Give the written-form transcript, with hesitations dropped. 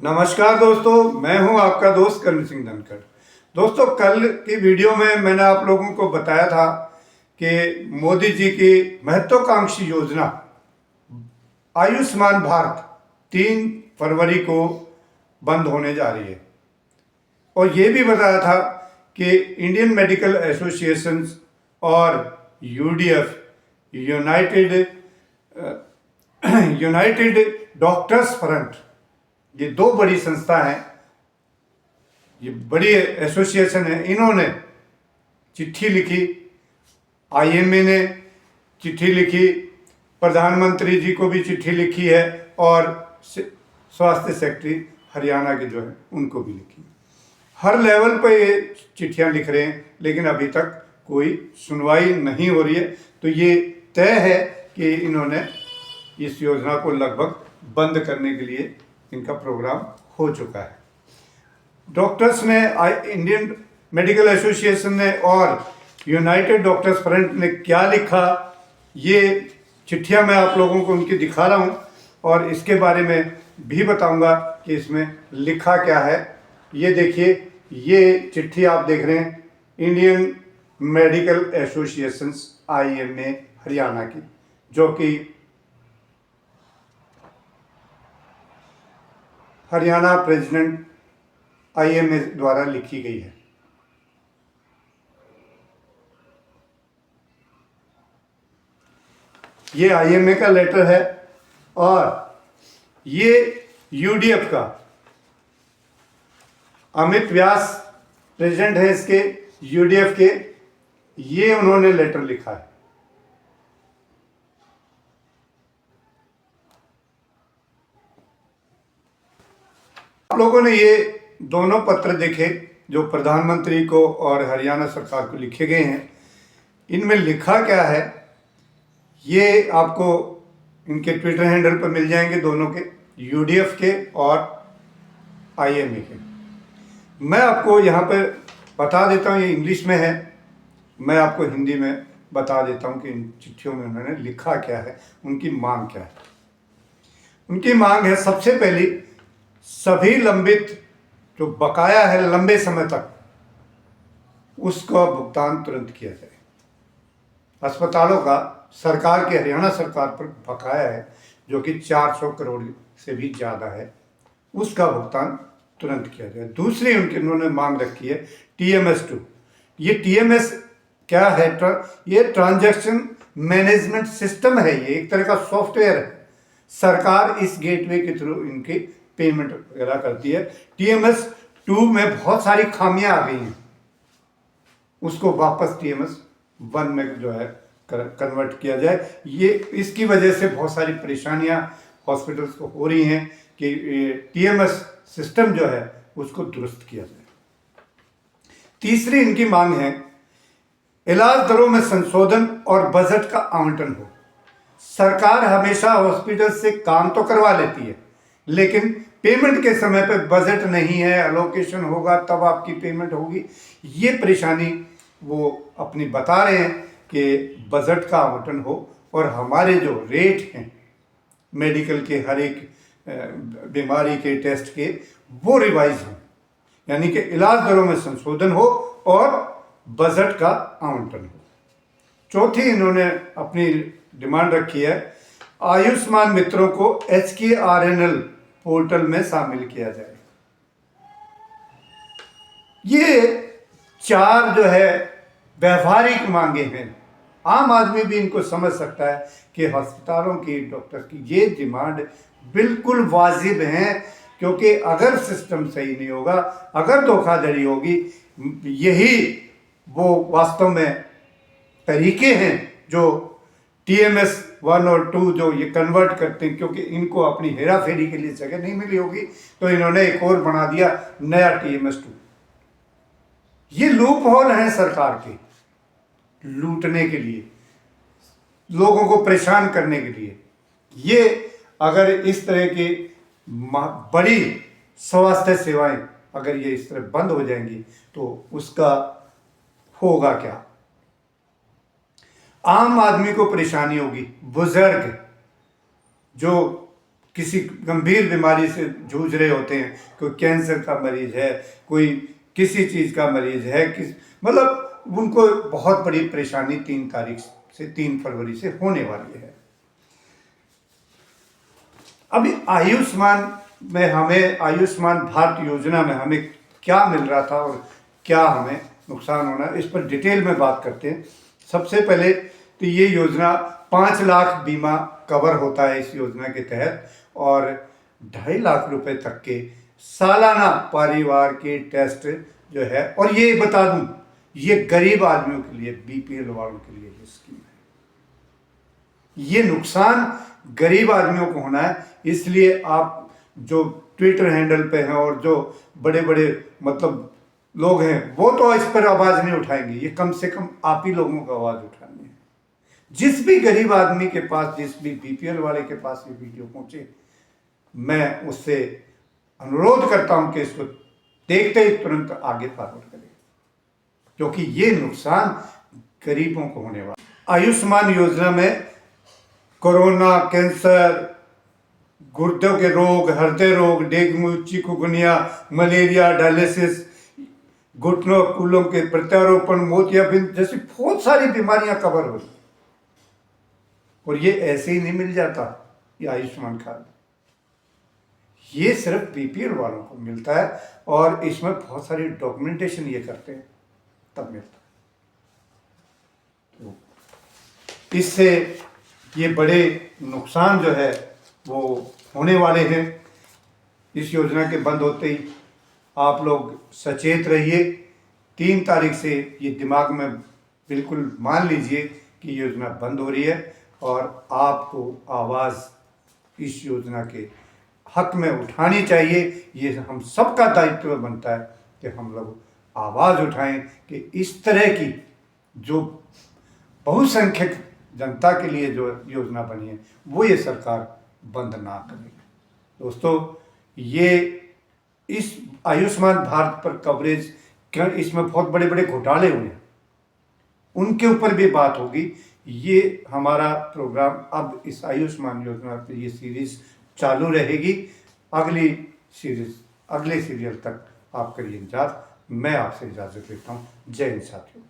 नमस्कार दोस्तों, मैं हूं आपका दोस्त करण सिंह धनखड़। दोस्तों, कल की वीडियो में मैंने आप लोगों को बताया था कि मोदी जी की महत्वाकांक्षी योजना आयुष्मान भारत 3 फरवरी को बंद होने जा रही है। और ये भी बताया था कि इंडियन मेडिकल एसोसिएशन और यूडीएफ यूनाइटेड डॉक्टर्स फ्रंट, ये दो बड़ी संस्था हैं, ये बड़ी एसोसिएशन है। इन्होंने चिट्ठी लिखी, आईएमए ने चिट्ठी लिखी, प्रधानमंत्री जी को भी चिट्ठी लिखी है और स्वास्थ्य सेक्रेटरी हरियाणा के जो है उनको भी लिखी। हर लेवल पे ये चिट्ठियां लिख रहे हैं, लेकिन अभी तक कोई सुनवाई नहीं हो रही है। तो ये तय है कि इन्होंने इस योजना को लगभग बंद करने के लिए इनका प्रोग्राम हो चुका है। डॉक्टर्स ने, इंडियन मेडिकल एसोसिएशन ने और यूनाइटेड डॉक्टर्स फ्रंट ने क्या लिखा, ये चिट्ठियां मैं आप लोगों को उनकी दिखा रहा हूं और इसके बारे में भी बताऊंगा कि इसमें लिखा क्या है। ये देखिए, ये चिट्ठी आप देख रहे हैं Indian medical association IMA Haryana की, जो कि हरियाणा प्रेसिडेंट आईएमए द्वारा लिखी गई है। ये आईएमए का लेटर है और ये यूडीएफ का अमित व्यास प्रेसिडेंट है इसके, यूडीएफ के। ये उन्होंने लेटर लिखा है। आप लोगों ने ये दोनों पत्र देखे जो प्रधानमंत्री को और हरियाणा सरकार को लिखे गए हैं। इनमें लिखा क्या है ये आपको इनके ट्विटर हैंडल पर मिल जाएंगे, दोनों के, यूडीएफ के और आईएमए के। मैं आपको यहाँ पे बता देता हूँ, ये इंग्लिश में है, मैं आपको हिंदी में बता देता हूँ कि इन चिट्ठियों में उन्होंने लिखा क्या है, उनकी मांग क्या है। उनकी मांग है, सबसे पहली, सभी लंबित जो बकाया है लंबे समय तक, उसका भुगतान तुरंत किया जाए। अस्पतालों का सरकार के, हरियाणा सरकार पर बकाया है जो कि 400 करोड़ से भी ज़्यादा है, उसका भुगतान तुरंत किया जाए। दूसरी उन्होंने मांग रखी है TMS-2। ये TMS क्या है? ये ट्रांजैक्शन मैनेजमेंट सिस्टम है, ये एक तरह का सॉफ्टवेयर है। सरकार इस गेटवे के थ्रू इनकी पेमेंट वगैरह करती है। TMS-2 में बहुत सारी खामियां आ गई हैं, उसको वापस TMS-1 में जो है कन्वर्ट किया जाए। ये इसकी वजह से बहुत सारी परेशानियां हॉस्पिटल्स को हो रही हैं कि TMS सिस्टम जो है उसको दुरुस्त किया जाए। तीसरी इनकी मांग है, इलाज दरों में संशोधन और बजट का आवंटन हो। सरकार हमेशा हॉस्पिटल से काम तो करवा लेती है, लेकिन पेमेंट के समय पे बजट नहीं है, अलोकेशन होगा तब आपकी पेमेंट होगी। ये परेशानी वो अपनी बता रहे हैं कि बजट का आवंटन हो और हमारे जो रेट हैं मेडिकल के, हर एक बीमारी के टेस्ट के, वो रिवाइज हों, यानी कि इलाज दरों में संशोधन हो और बजट का आवंटन हो। चौथी इन्होंने अपनी डिमांड रखी है, आयुष्मान मित्रों को HKRNL पोर्टल में शामिल किया जाए। ये 4 जो है व्यवहारिक मांगे हैं। आम आदमी भी इनको समझ सकता है कि अस्पतालों की, डॉक्टर की ये डिमांड बिल्कुल वाजिब हैं, क्योंकि अगर सिस्टम सही नहीं होगा, अगर धोखाधड़ी होगी, यही वो वास्तव में तरीके हैं जो TMS-1 और 2 जो ये कन्वर्ट करते हैं, क्योंकि इनको अपनी हेरा फेरी के लिए जगह नहीं मिली होगी, तो इन्होंने एक और बना दिया नया TMS-2। ये लूप होल हैं सरकार के, लूटने के लिए, लोगों को परेशान करने के लिए। ये अगर इस तरह की बड़ी स्वास्थ्य सेवाएं अगर ये इस तरह बंद हो जाएंगी तो उसका होगा क्या? आम आदमी को परेशानी होगी, बुजुर्ग जो किसी गंभीर बीमारी से जूझ रहे होते हैं, कोई कैंसर का मरीज है, कोई किसी चीज़ का मरीज है, मतलब उनको बहुत बड़ी परेशानी 3 तारीख से 3 फरवरी से होने वाली है। अभी आयुष्मान भारत योजना में हमें क्या मिल रहा था और क्या हमें नुकसान होना, इस पर डिटेल में बात करते हैं। सबसे पहले तो ये योजना 5 लाख बीमा कवर होता है इस योजना के तहत, और 2.5 लाख रुपए तक के सालाना परिवार के टेस्ट जो है। और ये बता दूं, ये गरीब आदमियों के लिए, बीपीएल वालों के लिए ये स्कीम है। ये नुकसान गरीब आदमियों को होना है, इसलिए आप जो ट्विटर हैंडल पे हैं और जो बड़े बड़े मतलब लोग हैं, वो तो इस पर आवाज़ नहीं उठाएंगे। ये कम से कम आप ही लोगों को आवाज़ उठानी है। जिस भी गरीब आदमी के पास, जिस भी बीपीएल वाले के पास ये वीडियो पहुंचे, मैं उससे अनुरोध करता हूं कि इसको देखते ही तुरंत आगे फॉरवर्ड करें, क्योंकि ये नुकसान गरीबों को होने वाला। आयुष्मान योजना में कोरोना, कैंसर, गुर्दों के रोग, हृदय रोग, डेंगू, चिकुनगुनिया, मलेरिया, डायलिसिस, घुटनों कूलों के प्रत्यारोपण, मोतियाबिंद जैसी बहुत सारी बीमारियां कवर हो रही। और ये ऐसे ही नहीं मिल जाता, ये आयुष्मान कार्ड, ये सिर्फ बीपीएल वालों को मिलता है, और इसमें बहुत सारी डॉक्यूमेंटेशन ये करते हैं तब मिलता है। तो इससे ये बड़े नुकसान जो है वो होने वाले हैं। इस योजना के बंद होते ही आप लोग सचेत रहिए। 3 तारीख से ये दिमाग में बिल्कुल मान लीजिए कि योजना बंद हो रही है, और आपको आवाज़ इस योजना के हक में उठानी चाहिए। ये हम सबका दायित्व बनता है कि हम लोग आवाज़ उठाएं कि इस तरह की जो बहुसंख्यक जनता के लिए जो योजना बनी है वो ये सरकार बंद ना करे। दोस्तों, ये इस आयुष्मान भारत पर कवरेज, इसमें बहुत बड़े बड़े घोटाले हुए हैं, उनके ऊपर भी बात होगी। ये हमारा प्रोग्राम अब इस आयुष्मान योजना पर ये सीरीज चालू रहेगी। अगले सीरियल तक आप करिए इंतजार। मैं आपसे इजाज़त लेता हूँ। जय हिंद साथियों।